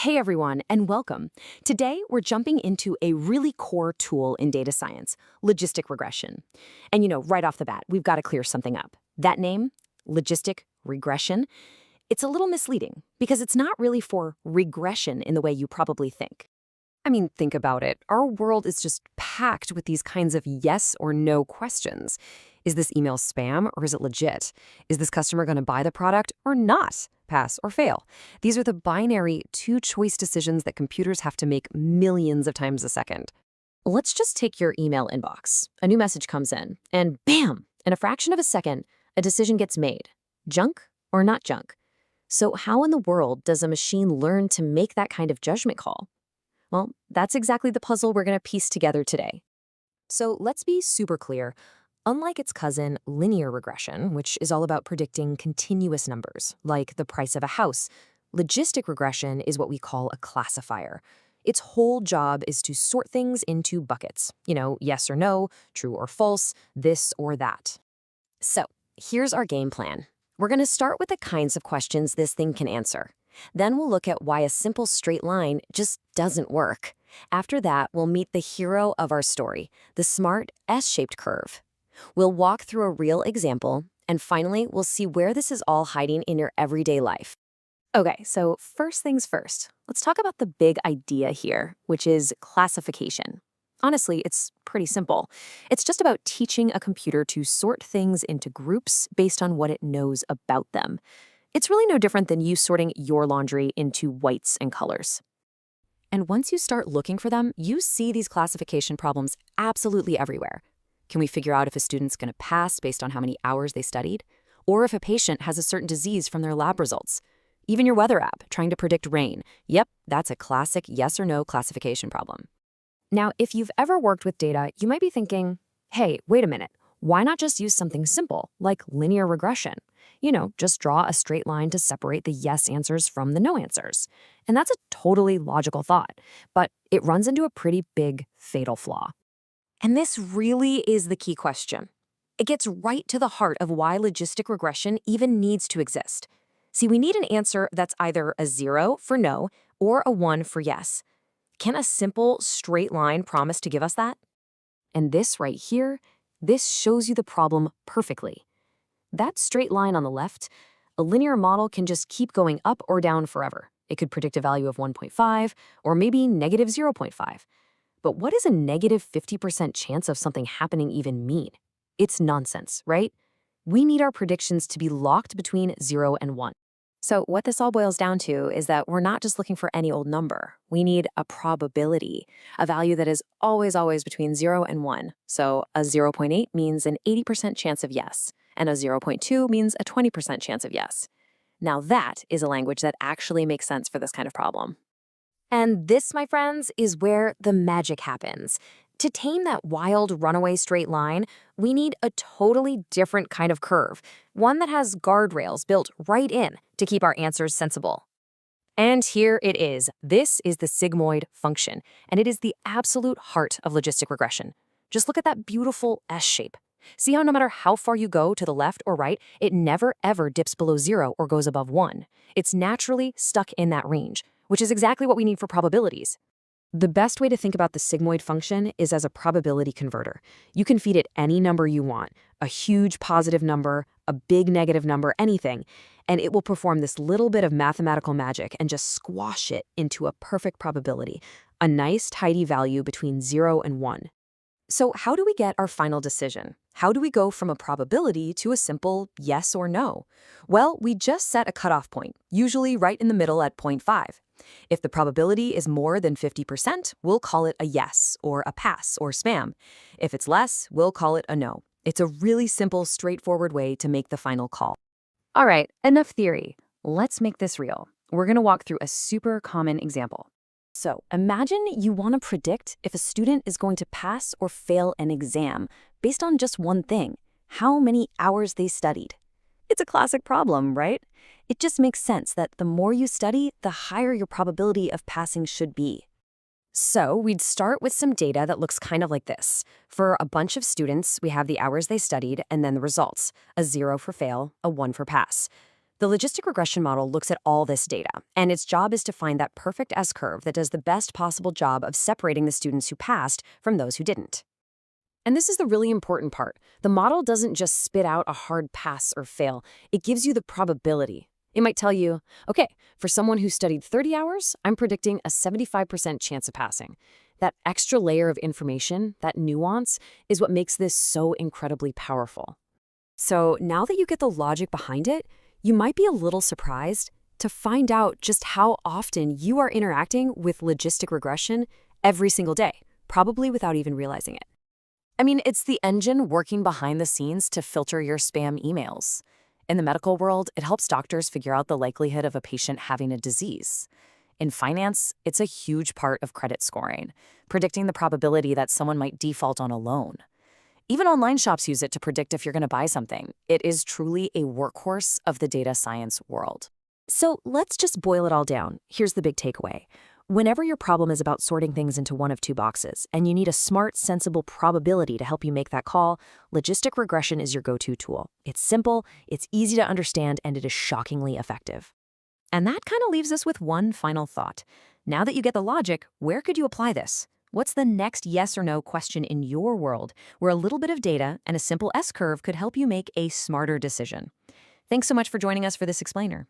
Hey everyone, and welcome. Today, we're jumping into a really core tool in data science, logistic regression. And right off the bat, we've got to clear something up. That name, logistic regression, it's a little misleading because it's not really for regression in the way you probably think. I mean, think about it. Our world is just packed with these kinds of yes or no questions. Is this email spam or is it legit? Is this customer going to buy the product or not? Pass or fail. These are the binary two-choice decisions that computers have to make millions of times a second. Let's just take your email inbox. A new message comes in, and bam! In a fraction of a second, a decision gets made. Junk or not junk? So how in the world does a machine learn to make that kind of judgment call? Well, that's exactly the puzzle we're going to piece together today. So let's be super clear. Unlike its cousin, linear regression, which is all about predicting continuous numbers, like the price of a house, logistic regression is what we call a classifier. Its whole job is to sort things into buckets. Yes or no, true or false, this or that. So here's our game plan. We're going to start with the kinds of questions this thing can answer. Then we'll look at why a simple straight line just doesn't work. After that, we'll meet the hero of our story, the smart S-shaped curve. We'll walk through a real example, and finally, we'll see where this is all hiding in your everyday life. Okay, so first things first, let's talk about the big idea here, which is classification. Honestly, it's pretty simple. It's just about teaching a computer to sort things into groups based on what it knows about them. It's really no different than you sorting your laundry into whites and colors. And once you start looking for them, you see these classification problems absolutely everywhere. Can we figure out if a student's going to pass based on how many hours they studied? Or if a patient has a certain disease from their lab results? Even your weather app, trying to predict rain. Yep, that's a classic yes or no classification problem. Now, if you've ever worked with data, you might be thinking, hey, wait a minute, why not just use something simple, like linear regression? Just draw a straight line to separate the yes answers from the no answers. And that's a totally logical thought, but it runs into a pretty big, fatal flaw. And this really is the key question. It gets right to the heart of why logistic regression even needs to exist. See, we need an answer that's either a 0 for no or a 1 for yes. Can a simple, straight line promise to give us that? And this right here, this shows you the problem perfectly. That straight line on the left, a linear model can just keep going up or down forever. It could predict a value of 1.5 or maybe negative 0.5. But what does a negative 50% chance of something happening even mean? It's nonsense, right? We need our predictions to be locked between 0 and 1. So what this all boils down to is that we're not just looking for any old number. We need a probability, a value that is always between 0 and 1. So a 0.8 means an 80% chance of yes, and a 0.2 means a 20% chance of yes. Now that is a language that actually makes sense for this kind of problem. And this, my friends, is where the magic happens. To tame that wild runaway straight line, we need a totally different kind of curve, one that has guardrails built right in to keep our answers sensible. And here it is. This is the sigmoid function, and it is the absolute heart of logistic regression. Just look at that beautiful S shape. See how no matter how far you go to the left or right, it never ever dips below 0 or goes above 1. It's naturally stuck in that range, which is exactly what we need for probabilities. The best way to think about the sigmoid function is as a probability converter. You can feed it any number you want, a huge positive number, a big negative number, anything, and it will perform this little bit of mathematical magic and just squash it into a perfect probability, a nice tidy value between 0 and 1. So how do we get our final decision? How do we go from a probability to a simple yes or no? Well, we just set a cutoff point, usually right in the middle at 0.5. If the probability is more than 50%, we'll call it a yes, or a pass, or spam. If it's less, we'll call it a no. It's a really simple, straightforward way to make the final call. All right, enough theory. Let's make this real. We're going to walk through a super common example. So imagine you want to predict if a student is going to pass or fail an exam based on just one thing, how many hours they studied. It's a classic problem, right? It just makes sense that the more you study, the higher your probability of passing should be. So we'd start with some data that looks kind of like this. For a bunch of students, we have the hours they studied and then the results, a 0 for fail, a 1 for pass. The logistic regression model looks at all this data, and its job is to find that perfect S-curve that does the best possible job of separating the students who passed from those who didn't. And this is the really important part. The model doesn't just spit out a hard pass or fail. It gives you the probability. It might tell you, okay, for someone who studied 30 hours, I'm predicting a 75% chance of passing. That extra layer of information, that nuance, is what makes this so incredibly powerful. So now that you get the logic behind it, you might be a little surprised to find out just how often you are interacting with logistic regression every single day, probably without even realizing it. I mean, it's the engine working behind the scenes to filter your spam emails. In the medical world, it helps doctors figure out the likelihood of a patient having a disease. In finance, it's a huge part of credit scoring, predicting the probability that someone might default on a loan. Even online shops use it to predict if you're going to buy something. It is truly a workhorse of the data science world. So let's just boil it all down. Here's the big takeaway. Whenever your problem is about sorting things into one of two boxes, and you need a smart, sensible probability to help you make that call, logistic regression is your go-to tool. It's simple, it's easy to understand, and it is shockingly effective. And that kind of leaves us with one final thought. Now that you get the logic, where could you apply this? What's the next yes or no question in your world where a little bit of data and a simple S-curve could help you make a smarter decision? Thanks so much for joining us for this explainer.